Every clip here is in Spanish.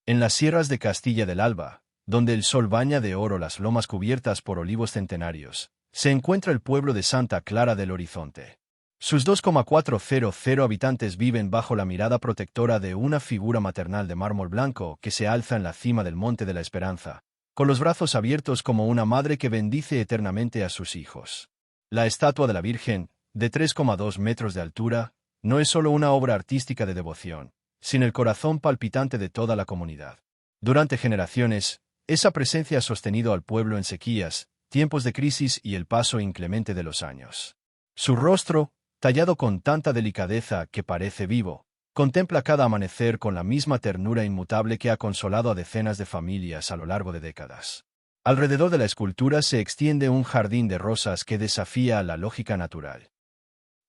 En las sierras de Castilla del Alba, donde el sol baña de oro las lomas cubiertas por olivos centenarios, se encuentra el pueblo de Santa Clara del Horizonte. Sus 2,400 habitantes viven bajo la mirada protectora de una figura maternal de mármol blanco que se alza en la cima del Monte de la Esperanza, con los brazos abiertos como una madre que bendice eternamente a sus hijos. La estatua de la Virgen, de 3,2 metros de altura, no es solo una obra artística de devoción, sino el corazón palpitante de toda la comunidad. Durante generaciones, esa presencia ha sostenido al pueblo en sequías, tiempos de crisis y el paso inclemente de los años. Su rostro, tallado con tanta delicadeza que parece vivo, contempla cada amanecer con la misma ternura inmutable que ha consolado a decenas de familias a lo largo de décadas. Alrededor de la escultura se extiende un jardín de rosas que desafía a la lógica natural.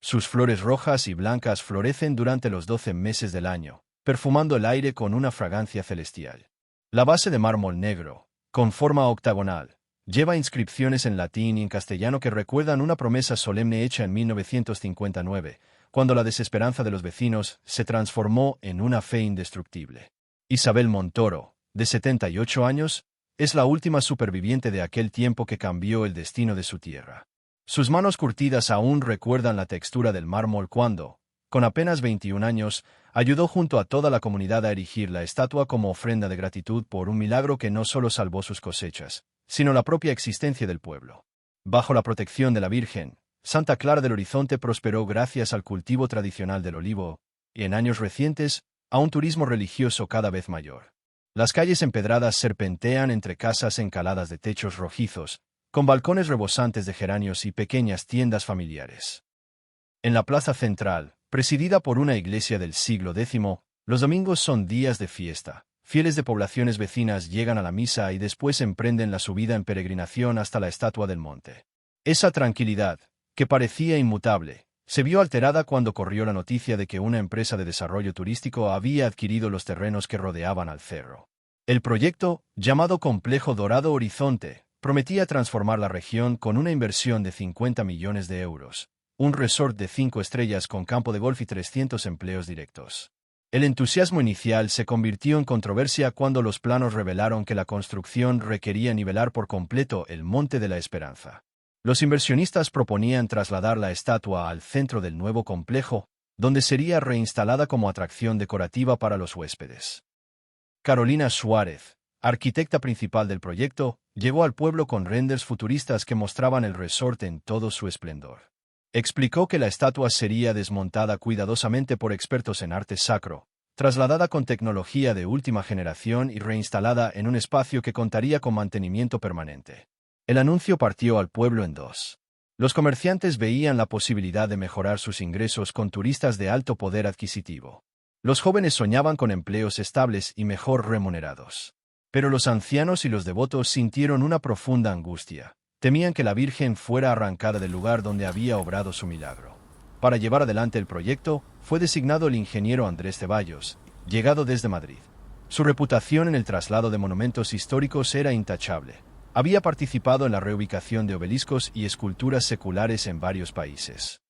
Sus flores rojas y blancas florecen durante los 12 meses del año, perfumando el aire con una fragancia celestial. La base de mármol negro, con forma octagonal, lleva inscripciones en latín y en castellano que recuerdan una promesa solemne hecha en 1959, cuando la desesperanza de los vecinos se transformó en una fe indestructible. Isabel Montoro, de 78 años, es la última superviviente de aquel tiempo que cambió el destino de su tierra. Sus manos curtidas aún recuerdan la textura del mármol cuando, con apenas 21 años, ayudó junto a toda la comunidad a erigir la estatua como ofrenda de gratitud por un milagro que no solo salvó sus cosechas, sino la propia existencia del pueblo. Bajo la protección de la Virgen, Santa Clara del Horizonte prosperó gracias al cultivo tradicional del olivo, y en años recientes, a un turismo religioso cada vez mayor. Las calles empedradas serpentean entre casas encaladas de techos rojizos, con balcones rebosantes de geranios y pequeñas tiendas familiares. En la plaza central, presidida por una iglesia del siglo X, los domingos son días de fiesta. Fieles de poblaciones vecinas llegan a la misa y después emprenden la subida en peregrinación hasta la estatua del monte. Esa tranquilidad, que parecía inmutable, se vio alterada cuando corrió la noticia de que una empresa de desarrollo turístico había adquirido los terrenos que rodeaban al cerro. El proyecto, llamado Complejo Dorado Horizonte, prometía transformar la región con una inversión de 50 millones de euros, un resort de 5 estrellas con campo de golf y 300 empleos directos. El entusiasmo inicial se convirtió en controversia cuando los planos revelaron que la construcción requería nivelar por completo el Monte de la Esperanza. Los inversionistas proponían trasladar la estatua al centro del nuevo complejo, donde sería reinstalada como atracción decorativa para los huéspedes. Carolina Suárez, arquitecta principal del proyecto, llegó al pueblo con renders futuristas que mostraban el resort en todo su esplendor. Explicó que la estatua sería desmontada cuidadosamente por expertos en arte sacro, trasladada con tecnología de última generación y reinstalada en un espacio que contaría con mantenimiento permanente. El anuncio partió al pueblo en dos. Los comerciantes veían la posibilidad de mejorar sus ingresos con turistas de alto poder adquisitivo. Los jóvenes soñaban con empleos estables y mejor remunerados. Pero los ancianos y los devotos sintieron una profunda angustia. Temían que la Virgen fuera arrancada del lugar donde había obrado su milagro. Para llevar adelante el proyecto, fue designado el ingeniero Andrés Ceballos, llegado desde Madrid. Su reputación en el traslado de monumentos históricos era intachable. Había participado en la reubicación de obeliscos y esculturas seculares en varios países.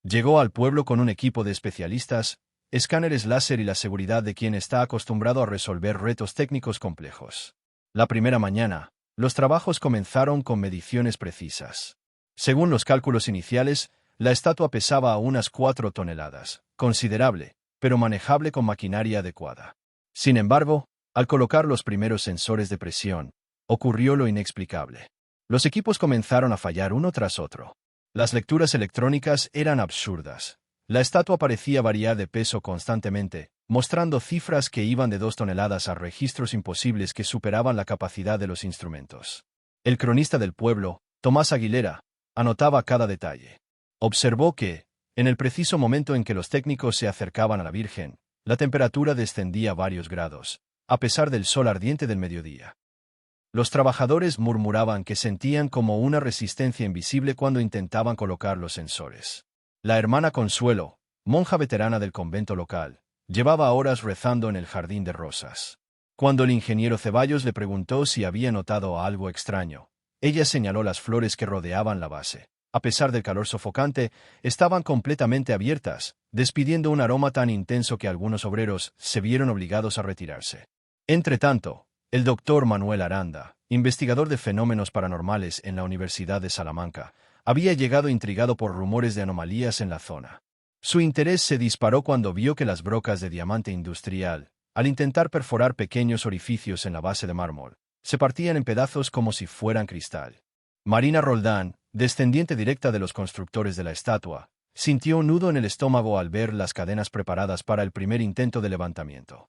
Llegó al pueblo con un equipo de especialistas, escáneres láser y la seguridad de quien está acostumbrado a resolver retos técnicos complejos. La primera mañana, los trabajos comenzaron con mediciones precisas. Según los cálculos iniciales, la estatua pesaba unas 4 toneladas, considerable, pero manejable con maquinaria adecuada. Sin embargo, al colocar los primeros sensores de presión, ocurrió lo inexplicable. Los equipos comenzaron a fallar uno tras otro. Las lecturas electrónicas eran absurdas. La estatua parecía variar de peso constantemente, mostrando cifras que iban de 2 toneladas a registros imposibles que superaban la capacidad de los instrumentos. El cronista del pueblo, Tomás Aguilera, anotaba cada detalle. Observó que, en el preciso momento en que los técnicos se acercaban a la Virgen, la temperatura descendía varios grados, a pesar del sol ardiente del mediodía. Los trabajadores murmuraban que sentían como una resistencia invisible cuando intentaban colocar los sensores. La hermana Consuelo, monja veterana del convento local, llevaba horas rezando en el jardín de rosas. Cuando el ingeniero Ceballos le preguntó si había notado algo extraño, ella señaló las flores que rodeaban la base. A pesar del calor sofocante, estaban completamente abiertas, despidiendo un aroma tan intenso que algunos obreros se vieron obligados a retirarse. Entretanto, el doctor Manuel Aranda, investigador de fenómenos paranormales en la Universidad de Salamanca, había llegado intrigado por rumores de anomalías en la zona. Su interés se disparó cuando vio que las brocas de diamante industrial, al intentar perforar pequeños orificios en la base de mármol, se partían en pedazos como si fueran cristal. Marina Roldán, descendiente directa de los constructores de la estatua, sintió un nudo en el estómago al ver las cadenas preparadas para el primer intento de levantamiento.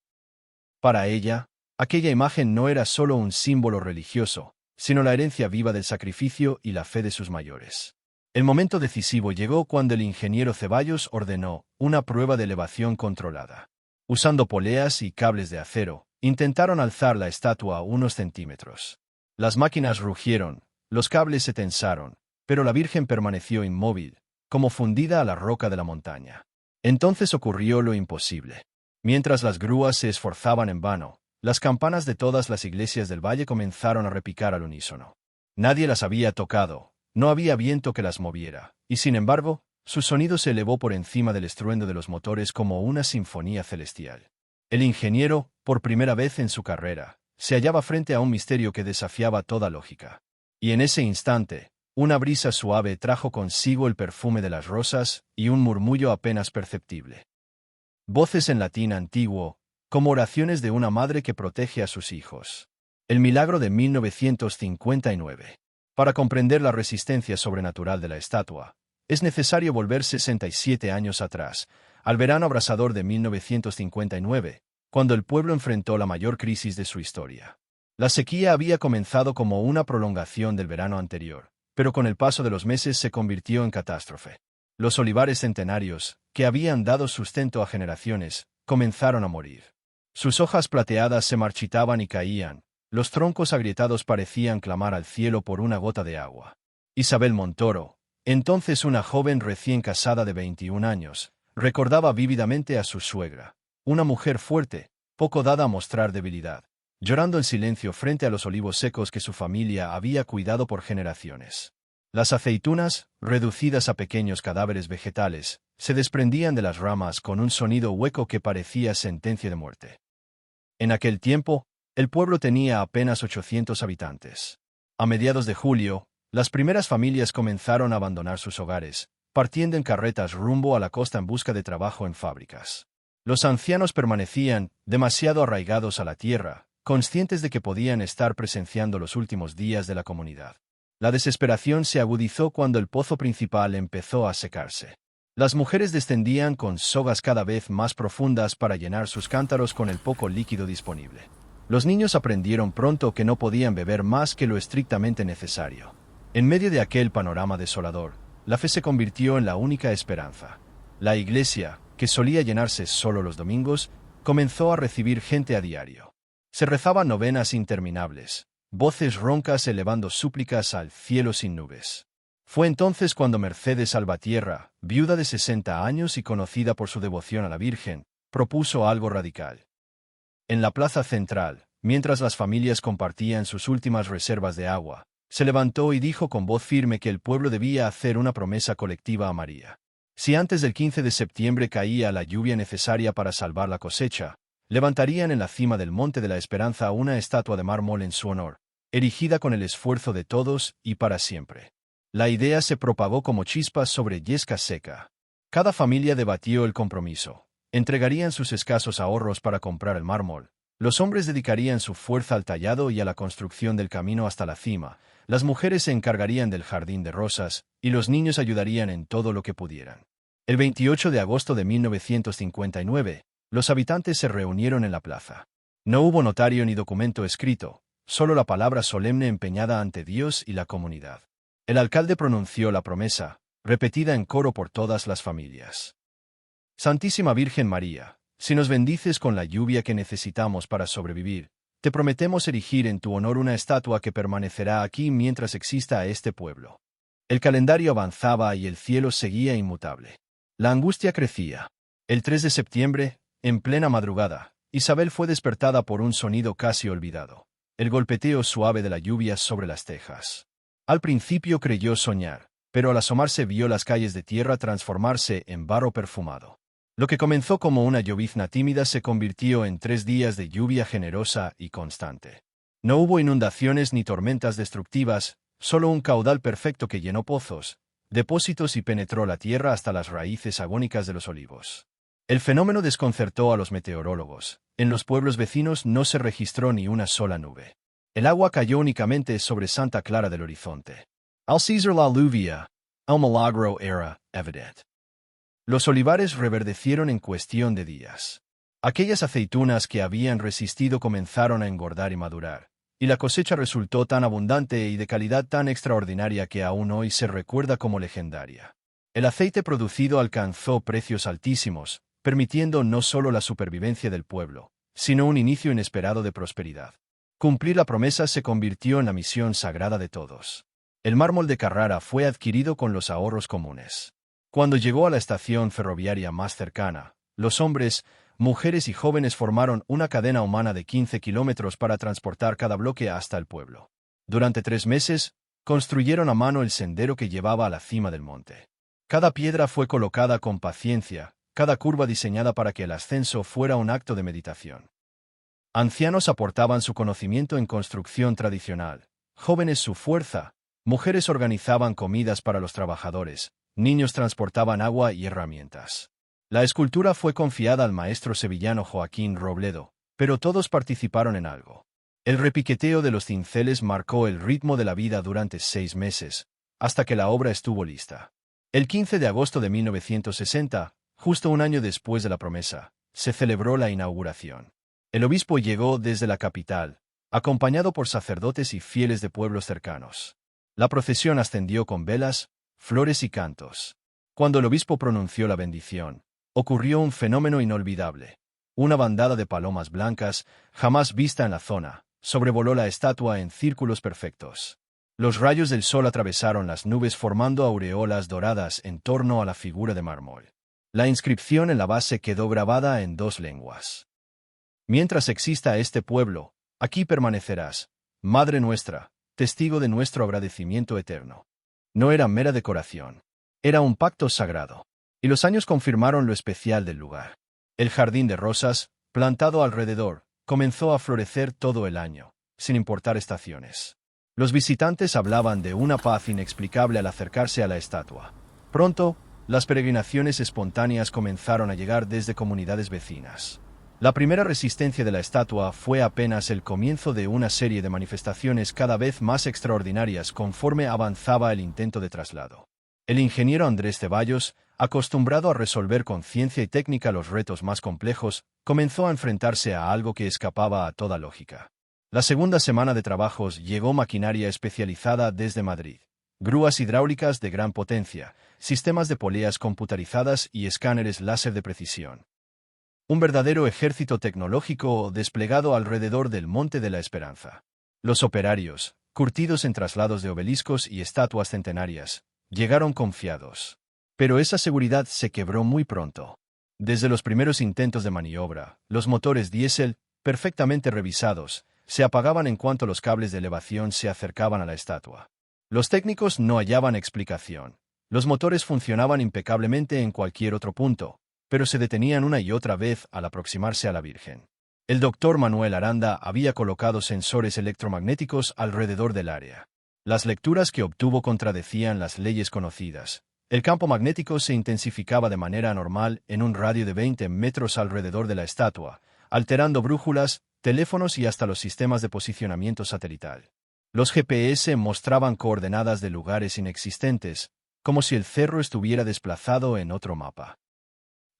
Para ella, aquella imagen no era solo un símbolo religioso, sino la herencia viva del sacrificio y la fe de sus mayores. El momento decisivo llegó cuando el ingeniero Ceballos ordenó una prueba de elevación controlada. Usando poleas y cables de acero, intentaron alzar la estatua a unos centímetros. Las máquinas rugieron, los cables se tensaron, pero la Virgen permaneció inmóvil, como fundida a la roca de la montaña. Entonces ocurrió lo imposible. Mientras las grúas se esforzaban en vano, las campanas de todas las iglesias del valle comenzaron a repicar al unísono. Nadie las había tocado, no había viento que las moviera, y sin embargo, su sonido se elevó por encima del estruendo de los motores como una sinfonía celestial. El ingeniero, por primera vez en su carrera, se hallaba frente a un misterio que desafiaba toda lógica. Y en ese instante, una brisa suave trajo consigo el perfume de las rosas y un murmullo apenas perceptible. Voces en latín antiguo, como oraciones de una madre que protege a sus hijos. El milagro de 1959. Para comprender la resistencia sobrenatural de la estatua, es necesario volver 67 años atrás, al verano abrasador de 1959, cuando el pueblo enfrentó la mayor crisis de su historia. La sequía había comenzado como una prolongación del verano anterior, pero con el paso de los meses se convirtió en catástrofe. Los olivares centenarios, que habían dado sustento a generaciones, comenzaron a morir. Sus hojas plateadas se marchitaban y caían, los troncos agrietados parecían clamar al cielo por una gota de agua. Isabel Montoro, entonces una joven recién casada de 21 años, recordaba vívidamente a su suegra, una mujer fuerte, poco dada a mostrar debilidad, llorando en silencio frente a los olivos secos que su familia había cuidado por generaciones. Las aceitunas, reducidas a pequeños cadáveres vegetales, se desprendían de las ramas con un sonido hueco que parecía sentencia de muerte. En aquel tiempo, el pueblo tenía apenas 800 habitantes. A mediados de julio, las primeras familias comenzaron a abandonar sus hogares, partiendo en carretas rumbo a la costa en busca de trabajo en fábricas. Los ancianos permanecían demasiado arraigados a la tierra, conscientes de que podían estar presenciando los últimos días de la comunidad. La desesperación se agudizó cuando el pozo principal empezó a secarse. Las mujeres descendían con sogas cada vez más profundas para llenar sus cántaros con el poco líquido disponible. Los niños aprendieron pronto que no podían beber más que lo estrictamente necesario. En medio de aquel panorama desolador, la fe se convirtió en la única esperanza. La iglesia, que solía llenarse solo los domingos, comenzó a recibir gente a diario. Se rezaban novenas interminables, voces roncas elevando súplicas al cielo sin nubes. Fue entonces cuando Mercedes Salvatierra, viuda de 60 años y conocida por su devoción a la Virgen, propuso algo radical. En la plaza central, mientras las familias compartían sus últimas reservas de agua, se levantó y dijo con voz firme que el pueblo debía hacer una promesa colectiva a María. Si antes del 15 de septiembre caía la lluvia necesaria para salvar la cosecha, levantarían en la cima del Monte de la Esperanza una estatua de mármol en su honor, erigida con el esfuerzo de todos y para siempre. La idea se propagó como chispas sobre yesca seca. Cada familia debatió el compromiso. Entregarían sus escasos ahorros para comprar el mármol. Los hombres dedicarían su fuerza al tallado y a la construcción del camino hasta la cima. Las mujeres se encargarían del jardín de rosas, y los niños ayudarían en todo lo que pudieran. El 28 de agosto de 1959, los habitantes se reunieron en la plaza. No hubo notario ni documento escrito, solo la palabra solemne empeñada ante Dios y la comunidad. El alcalde pronunció la promesa, repetida en coro por todas las familias. Santísima Virgen María, si nos bendices con la lluvia que necesitamos para sobrevivir, te prometemos erigir en tu honor una estatua que permanecerá aquí mientras exista este pueblo. El calendario avanzaba y el cielo seguía inmutable. La angustia crecía. El 3 de septiembre, en plena madrugada, Isabel fue despertada por un sonido casi olvidado, el golpeteo suave de la lluvia sobre las tejas. Al principio creyó soñar, pero al asomarse vio las calles de tierra transformarse en barro perfumado. Lo que comenzó como una llovizna tímida se convirtió en 3 días de lluvia generosa y constante. No hubo inundaciones ni tormentas destructivas, solo un caudal perfecto que llenó pozos, depósitos y penetró la tierra hasta las raíces agónicas de los olivos. El fenómeno desconcertó a los meteorólogos. En los pueblos vecinos no se registró ni una sola nube. El agua cayó únicamente sobre Santa Clara del Horizonte. Al César la lluvia, el milagro era evidente. Los olivares reverdecieron en cuestión de días. Aquellas aceitunas que habían resistido comenzaron a engordar y madurar, y la cosecha resultó tan abundante y de calidad tan extraordinaria que aún hoy se recuerda como legendaria. El aceite producido alcanzó precios altísimos, permitiendo no solo la supervivencia del pueblo, sino un inicio inesperado de prosperidad. Cumplir la promesa se convirtió en la misión sagrada de todos. El mármol de Carrara fue adquirido con los ahorros comunes. Cuando llegó a la estación ferroviaria más cercana, los hombres, mujeres y jóvenes formaron una cadena humana de 15 kilómetros para transportar cada bloque hasta el pueblo. Durante 3 meses, construyeron a mano el sendero que llevaba a la cima del monte. Cada piedra fue colocada con paciencia, cada curva diseñada para que el ascenso fuera un acto de meditación. Ancianos aportaban su conocimiento en construcción tradicional, jóvenes su fuerza, mujeres organizaban comidas para los trabajadores, niños transportaban agua y herramientas. La escultura fue confiada al maestro sevillano Joaquín Robledo, pero todos participaron en algo. El repiqueteo de los cinceles marcó el ritmo de la vida durante 6 meses, hasta que la obra estuvo lista. El 15 de agosto de 1960, justo un año después de la promesa, se celebró la inauguración. El obispo llegó desde la capital, acompañado por sacerdotes y fieles de pueblos cercanos. La procesión ascendió con velas, flores y cantos. Cuando el obispo pronunció la bendición, ocurrió un fenómeno inolvidable. Una bandada de palomas blancas, jamás vista en la zona, sobrevoló la estatua en círculos perfectos. Los rayos del sol atravesaron las nubes formando aureolas doradas en torno a la figura de mármol. La inscripción en la base quedó grabada en 2 lenguas. Mientras exista este pueblo, aquí permanecerás, Madre nuestra, testigo de nuestro agradecimiento eterno. No era mera decoración. Era un pacto sagrado. Y los años confirmaron lo especial del lugar. El jardín de rosas, plantado alrededor, comenzó a florecer todo el año, sin importar estaciones. Los visitantes hablaban de una paz inexplicable al acercarse a la estatua. Pronto, las peregrinaciones espontáneas comenzaron a llegar desde comunidades vecinas. La primera resistencia de la estatua fue apenas el comienzo de una serie de manifestaciones cada vez más extraordinarias conforme avanzaba el intento de traslado. El ingeniero Andrés Ceballos, acostumbrado a resolver con ciencia y técnica los retos más complejos, comenzó a enfrentarse a algo que escapaba a toda lógica. La segunda semana de trabajos llegó maquinaria especializada desde Madrid. Grúas hidráulicas de gran potencia, sistemas de poleas computarizadas y escáneres láser de precisión. Un verdadero ejército tecnológico desplegado alrededor del Monte de la Esperanza. Los operarios, curtidos en traslados de obeliscos y estatuas centenarias, llegaron confiados. Pero esa seguridad se quebró muy pronto. Desde los primeros intentos de maniobra, los motores diésel, perfectamente revisados, se apagaban en cuanto los cables de elevación se acercaban a la estatua. Los técnicos no hallaban explicación. Los motores funcionaban impecablemente en cualquier otro punto, pero se detenían una y otra vez al aproximarse a la Virgen. El doctor Manuel Aranda había colocado sensores electromagnéticos alrededor del área. Las lecturas que obtuvo contradecían las leyes conocidas. El campo magnético se intensificaba de manera anormal en un radio de 20 metros alrededor de la estatua, alterando brújulas, teléfonos y hasta los sistemas de posicionamiento satelital. Los GPS mostraban coordenadas de lugares inexistentes, como si el cerro estuviera desplazado en otro mapa.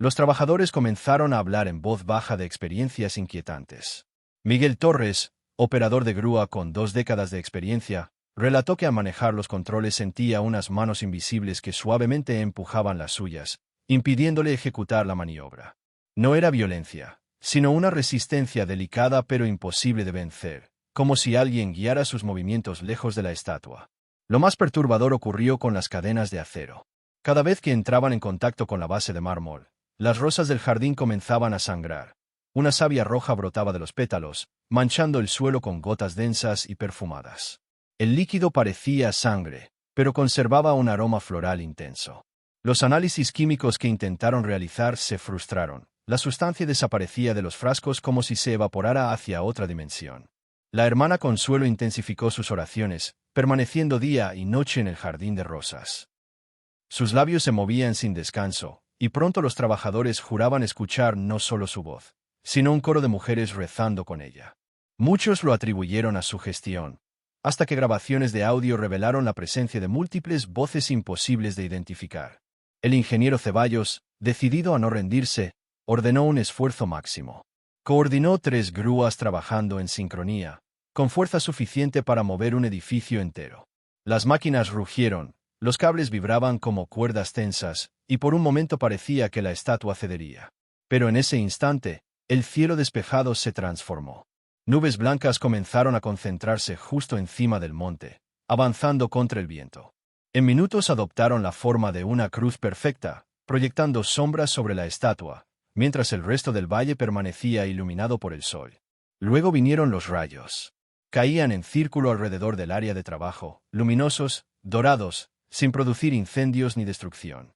Los trabajadores comenzaron a hablar en voz baja de experiencias inquietantes. Miguel Torres, operador de grúa con 2 décadas de experiencia, relató que al manejar los controles sentía unas manos invisibles que suavemente empujaban las suyas, impidiéndole ejecutar la maniobra. No era violencia, sino una resistencia delicada pero imposible de vencer, como si alguien guiara sus movimientos lejos de la estatua. Lo más perturbador ocurrió con las cadenas de acero. Cada vez que entraban en contacto con la base de mármol, las rosas del jardín comenzaban a sangrar. Una savia roja brotaba de los pétalos, manchando el suelo con gotas densas y perfumadas. El líquido parecía sangre, pero conservaba un aroma floral intenso. Los análisis químicos que intentaron realizar se frustraron. La sustancia desaparecía de los frascos como si se evaporara hacia otra dimensión. La hermana Consuelo intensificó sus oraciones, permaneciendo día y noche en el jardín de rosas. Sus labios se movían sin descanso, y pronto los trabajadores juraban escuchar no solo su voz, sino un coro de mujeres rezando con ella. Muchos lo atribuyeron a su gestión, hasta que grabaciones de audio revelaron la presencia de múltiples voces imposibles de identificar. El ingeniero Ceballos, decidido a no rendirse, ordenó un esfuerzo máximo. Coordinó 3 grúas trabajando en sincronía, con fuerza suficiente para mover un edificio entero. Las máquinas rugieron, los cables vibraban como cuerdas tensas, y por un momento parecía que la estatua cedería. Pero en ese instante, el cielo despejado se transformó. Nubes blancas comenzaron a concentrarse justo encima del monte, avanzando contra el viento. En minutos adoptaron la forma de una cruz perfecta, proyectando sombras sobre la estatua, mientras el resto del valle permanecía iluminado por el sol. Luego vinieron los rayos. Caían en círculo alrededor del área de trabajo, luminosos, dorados, sin producir incendios ni destrucción.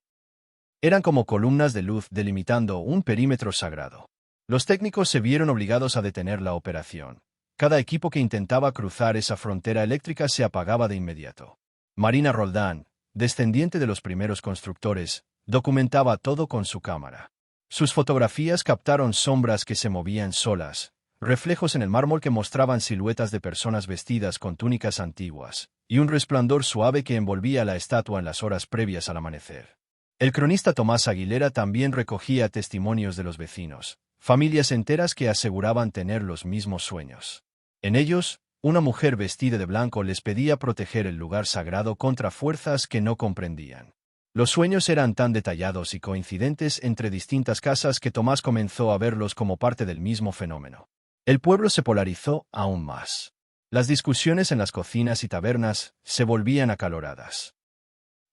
Eran como columnas de luz delimitando un perímetro sagrado. Los técnicos se vieron obligados a detener la operación. Cada equipo que intentaba cruzar esa frontera eléctrica se apagaba de inmediato. Marina Roldán, descendiente de los primeros constructores, documentaba todo con su cámara. Sus fotografías captaron sombras que se movían solas, reflejos en el mármol que mostraban siluetas de personas vestidas con túnicas antiguas, y un resplandor suave que envolvía la estatua en las horas previas al amanecer. El cronista Tomás Aguilera también recogía testimonios de los vecinos, familias enteras que aseguraban tener los mismos sueños. En ellos, una mujer vestida de blanco les pedía proteger el lugar sagrado contra fuerzas que no comprendían. Los sueños eran tan detallados y coincidentes entre distintas casas que Tomás comenzó a verlos como parte del mismo fenómeno. El pueblo se polarizó aún más. Las discusiones en las cocinas y tabernas se volvían acaloradas.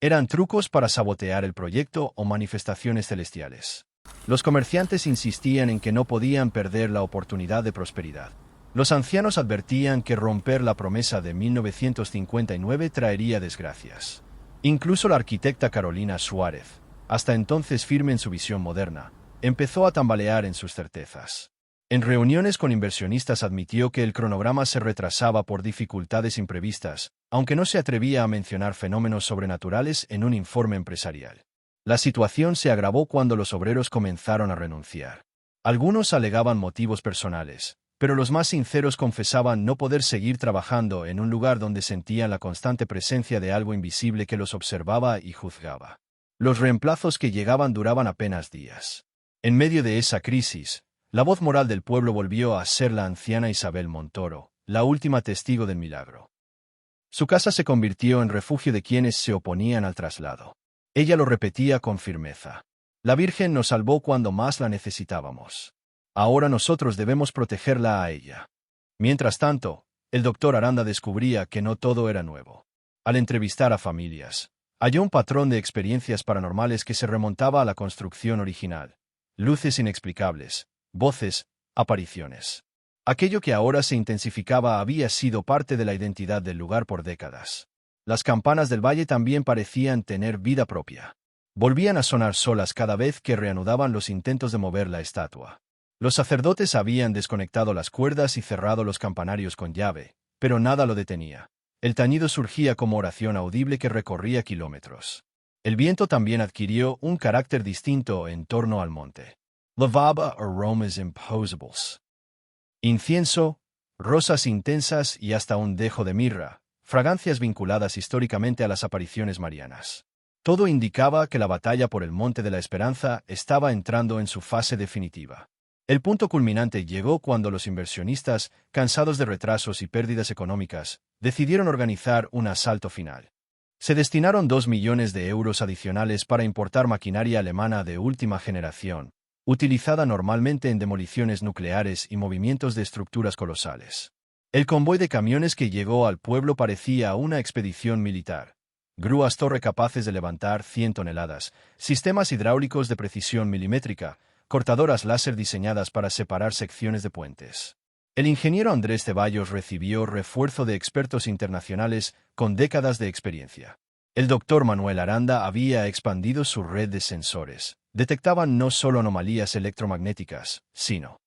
Eran trucos para sabotear el proyecto o manifestaciones celestiales. Los comerciantes insistían en que no podían perder la oportunidad de prosperidad. Los ancianos advertían que romper la promesa de 1959 traería desgracias. Incluso la arquitecta Carolina Suárez, hasta entonces firme en su visión moderna, empezó a tambalear en sus certezas. En reuniones con inversionistas admitió que el cronograma se retrasaba por dificultades imprevistas, aunque no se atrevía a mencionar fenómenos sobrenaturales en un informe empresarial. La situación se agravó cuando los obreros comenzaron a renunciar. Algunos alegaban motivos personales, pero los más sinceros confesaban no poder seguir trabajando en un lugar donde sentían la constante presencia de algo invisible que los observaba y juzgaba. Los reemplazos que llegaban duraban apenas días. En medio de esa crisis, la voz moral del pueblo volvió a ser la anciana Isabel Montoro, la última testigo del milagro. Su casa se convirtió en refugio de quienes se oponían al traslado. Ella lo repetía con firmeza. La Virgen nos salvó cuando más la necesitábamos. Ahora nosotros debemos protegerla a ella. Mientras tanto, el doctor Aranda descubría que no todo era nuevo. Al entrevistar a familias, halló un patrón de experiencias paranormales que se remontaba a la construcción original. Luces inexplicables, voces, apariciones. Aquello que ahora se intensificaba había sido parte de la identidad del lugar por décadas. Las campanas del valle también parecían tener vida propia. Volvían a sonar solas cada vez que reanudaban los intentos de mover la estatua. Los sacerdotes habían desconectado las cuerdas y cerrado los campanarios con llave, pero nada lo detenía. El tañido surgía como oración audible que recorría kilómetros. El viento también adquirió un carácter distinto en torno al monte. Lavaba aromas impossibles. Incienso, rosas intensas y hasta un dejo de mirra, fragancias vinculadas históricamente a las apariciones marianas. Todo indicaba que la batalla por el Monte de la Esperanza estaba entrando en su fase definitiva. El punto culminante llegó cuando los inversionistas, cansados de retrasos y pérdidas económicas, decidieron organizar un asalto final. Se destinaron 2 millones de euros adicionales para importar maquinaria alemana de última generación, utilizada normalmente en demoliciones nucleares y movimientos de estructuras colosales. El convoy de camiones que llegó al pueblo parecía una expedición militar. Grúas torre capaces de levantar 100 toneladas, sistemas hidráulicos de precisión milimétrica, cortadoras láser diseñadas para separar secciones de puentes. El ingeniero Andrés Ceballos recibió refuerzo de expertos internacionales con décadas de experiencia. El doctor Manuel Aranda había expandido su red de sensores. Detectaban no solo anomalías electromagnéticas, sino